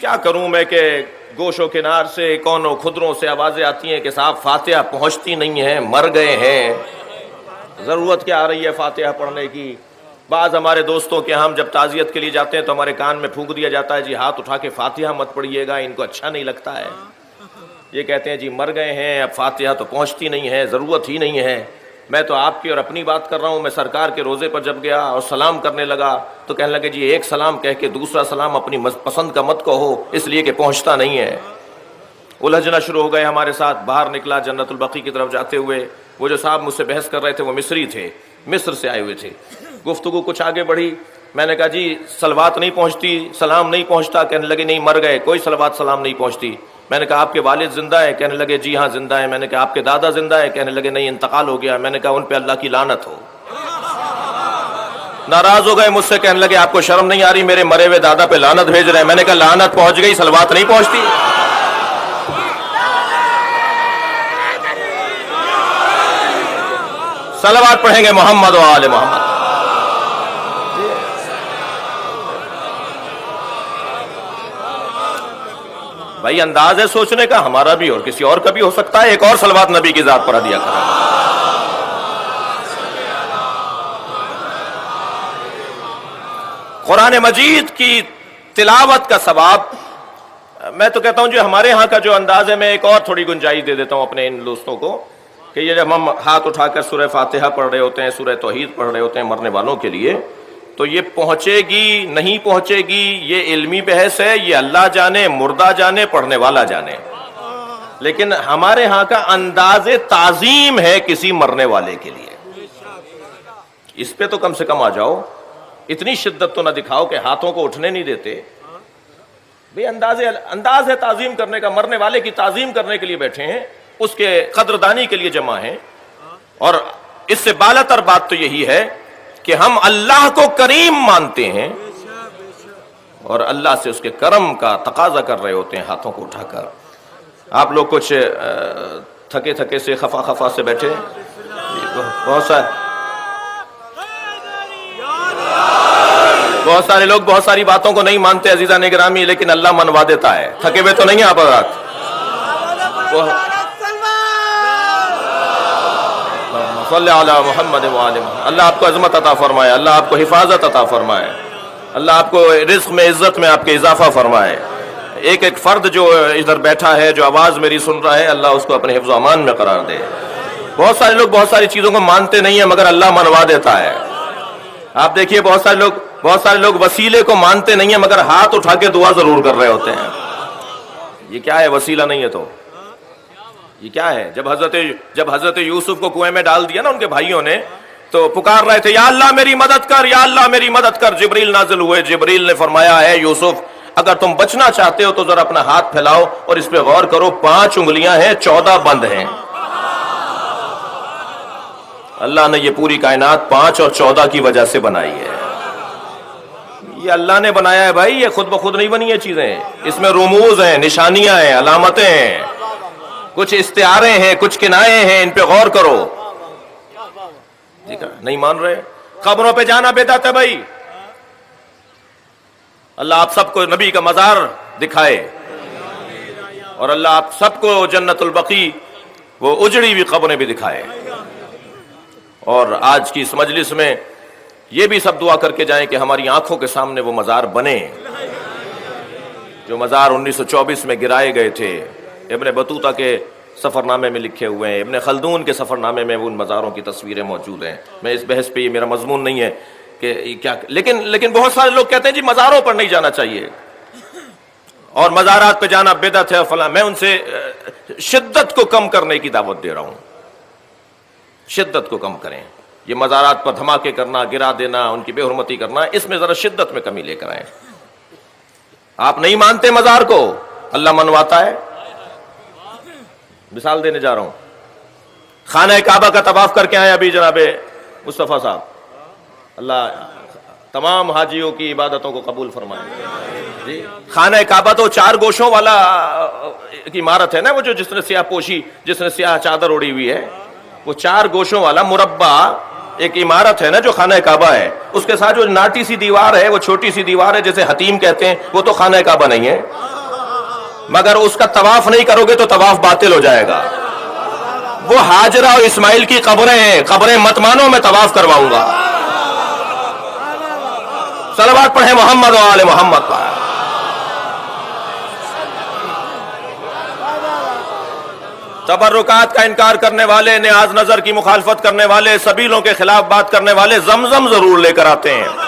کیا کروں میں کہ گوشوں کنار سے کونوں خدروں سے آوازیں آتی ہیں کہ صاحب فاتحہ پہنچتی نہیں ہے، مر گئے ہیں۔ ضرورت کیا آ رہی ہے فاتحہ پڑھنے کی؟ بعض ہمارے دوستوں کے ہم جب تعزیت کے لیے جاتے ہیں تو ہمارے کان میں پھونک دیا جاتا ہے جی ہاتھ اٹھا کے فاتحہ مت پڑھیے گا، ان کو اچھا نہیں لگتا ہے۔ یہ کہتے ہیں جی مر گئے ہیں، اب فاتحہ تو پہنچتی نہیں ہے، ضرورت ہی نہیں ہے۔ میں تو آپ کی اور اپنی بات کر رہا ہوں۔ میں سرکار کے روزے پر جب گیا اور سلام کرنے لگا تو کہنے لگے جی ایک سلام کہہ کے دوسرا سلام اپنی پسند کا مت کہو، اس لیے کہ پہنچتا نہیں ہے۔ الجھنا شروع ہو گئے ہمارے ساتھ۔ باہر نکلا جنت البقیع کی طرف جاتے ہوئے، وہ جو صاحب مجھ سے بحث کر رہے تھے وہ مصری تھے، مصر سے آئے ہوئے تھے۔ گفتگو کچھ آگے بڑھی، میں نے کہا جی صلوات نہیں پہنچتی، سلام نہیں پہنچتا؟ کہنے لگے نہیں مر گئے، کوئی صلوات سلام نہیں پہنچتی۔ میں نے کہا آپ کے والد زندہ ہے؟ کہنے لگے جی ہاں زندہ ہے۔ میں نے کہا آپ کے دادا زندہ ہے؟ کہنے لگے نہیں انتقال ہو گیا۔ میں نے کہا ان پہ اللہ کی لعنت ہو۔ ناراض ہو گئے مجھ سے، کہنے لگے آپ کو شرم نہیں آ رہی میرے مرے ہوئے دادا پہ لعنت بھیج رہے ہیں؟ میں نے کہا لعنت پہنچ گئی، صلوات نہیں پہنچتی؟ صلوات پڑھیں گے محمد و آل محمد۔ بھائی انداز ہے سوچنے کا ہمارا بھی اور کسی اور کا بھی ہو سکتا ہے۔ ایک اور صلوات نبی کی ذات پر دیا کریں۔ قرآن مجید کی تلاوت کا ثواب، میں تو کہتا ہوں جو ہمارے ہاں کا جو انداز ہے، میں ایک اور تھوڑی گنجائش دے دیتا ہوں اپنے ان دوستوں کو کہ یہ جب ہم ہاتھ اٹھا کر سورہ فاتحہ پڑھ رہے ہوتے ہیں، سورہ توحید پڑھ رہے ہوتے ہیں مرنے والوں کے لیے، تو یہ پہنچے گی نہیں پہنچے گی یہ علمی بحث ہے، یہ اللہ جانے، مردہ جانے، پڑھنے والا جانے۔ لیکن ہمارے ہاں کا انداز تعظیم ہے کسی مرنے والے کے لیے، اس پہ تو کم سے کم آ جاؤ۔ اتنی شدت تو نہ دکھاؤ کہ ہاتھوں کو اٹھنے نہیں دیتے۔ بھئی انداز ہے تعظیم کرنے کا، مرنے والے کی تعظیم کرنے کے لیے بیٹھے ہیں، اس کے قدردانی کے لیے جمع ہیں۔ اور اس سے بالا تر بات تو یہی ہے کہ ہم اللہ کو کریم مانتے ہیں اور اللہ سے اس کے کرم کا تقاضا کر رہے ہوتے ہیں ہاتھوں کو اٹھا کر۔ آپ لوگ کچھ تھکے تھکے سے خفا خفا سے بیٹھے، بہت سارے لوگ بہت ساری باتوں کو نہیں مانتے عزیزان گرامی، لیکن اللہ منوا دیتا ہے۔ تھکے ہوئے تو نہیں آپ حضرات؟ صلی علی محمد وآل محمد۔ اللہ آپ کو عظمت عطا فرمائے، اللہ آپ کو حفاظت عطا فرمائے، اللہ آپ کو رزق میں عزت میں آپ کے اضافہ فرمائے۔ ایک ایک فرد جو ادھر بیٹھا ہے، جو آواز میری سن رہا ہے، اللہ اس کو اپنے حفظ و امان میں قرار دے۔ بہت سارے لوگ بہت ساری چیزوں کو مانتے نہیں ہیں مگر اللہ منوا دیتا ہے۔ آپ دیکھیے بہت سارے لوگ وسیلے کو مانتے نہیں ہیں مگر ہاتھ اٹھا کے دعا ضرور کر رہے ہوتے ہیں۔ یہ کیا ہے؟ وسیلہ نہیں ہے تو یہ کیا ہے؟ جب حضرت یوسف کو کنویں میں ڈال دیا نا ان کے بھائیوں نے، تو پکار رہے تھے یا اللہ میری مدد کر، یا اللہ میری مدد کر۔ جبریل نازل ہوئے، جبریل نے فرمایا ہے یوسف اگر تم بچنا چاہتے ہو تو ذرا اپنا ہاتھ پھیلاؤ اور اس پہ غور کرو، 5 انگلیاں ہیں، 14 بند ہیں۔ اللہ نے یہ پوری کائنات 5 اور 14 کی وجہ سے بنائی ہے۔ یہ اللہ نے بنایا ہے بھائی، یہ خود بخود نہیں بنی یہ چیزیں، اس میں رموز ہیں، نشانیاں ہیں، علامتیں ہیں، کچھ استعارے ہیں، کچھ کنائے ہیں، ان پہ غور کرو۔ نہیں مان رہے؟ قبروں پہ جانا بدعت ہے بھائی۔ اللہ آپ سب کو نبی کا مزار دکھائے اور اللہ آپ سب کو جنت البقیع وہ اجڑی ہوئی قبریں بھی دکھائے۔ اور آج کی اس مجلس میں یہ بھی سب دعا کر کے جائیں کہ ہماری آنکھوں کے سامنے وہ مزار بنے جو مزار 1924 میں گرائے گئے تھے۔ ابن بطوطہ کے سفر نامے میں لکھے ہوئے ہیں، ابن خلدون کے سفر نامے میں ان مزاروں کی تصویریں موجود ہیں۔ میں اس بحث پہ، یہ میرا مضمون نہیں ہے کہ کیا، لیکن بہت سارے لوگ کہتے ہیں جی مزاروں پر نہیں جانا چاہیے اور مزارات پہ جانا بدعت ہے فلاں۔ میں ان سے شدت کو کم کرنے کی دعوت دے رہا ہوں، شدت کو کم کریں۔ یہ مزارات پر دھماکے کرنا، گرا دینا، ان کی بے حرمتی کرنا، اس میں ذرا شدت میں کمی لے کر آئیں۔ آپ نہیں مانتے مزار کو، اللہ منواتا ہے۔ مثال دینے جا رہا ہوں، خانہ کعبہ کا طواف کر کے آئے ابھی جناب مصطفیٰ صاحب، اللہ تمام حاجیوں کی عبادتوں کو قبول فرمائے۔ جی خانہ کعبہ تو 4 گوشوں والا ایک عمارت ہے نا، وہ جو جس نے سیاہ پوشی، جس نے سیاہ چادر اڑی ہوئی ہے، وہ 4 گوشوں والا مربع ایک عمارت ہے نا جو خانہ کعبہ ہے۔ اس کے ساتھ جو ناٹی سی دیوار ہے، وہ چھوٹی سی دیوار ہے جسے حتیم کہتے ہیں، وہ تو خانہ کعبہ نہیں ہے۔ مگر اس کا طواف نہیں کرو گے تو طواف باطل ہو جائے گا. وہ ہاجرہ اور اسماعیل کی قبریں ہیں, قبریں مت مانو, میں طواف کرواؤں گا. صلوات پڑھیں محمد و آل محمد پر. تبرکات کا انکار کرنے والے, نیاز نظر کی مخالفت کرنے والے, سبیلوں کے خلاف بات کرنے والے زمزم ضرور لے کر آتے ہیں.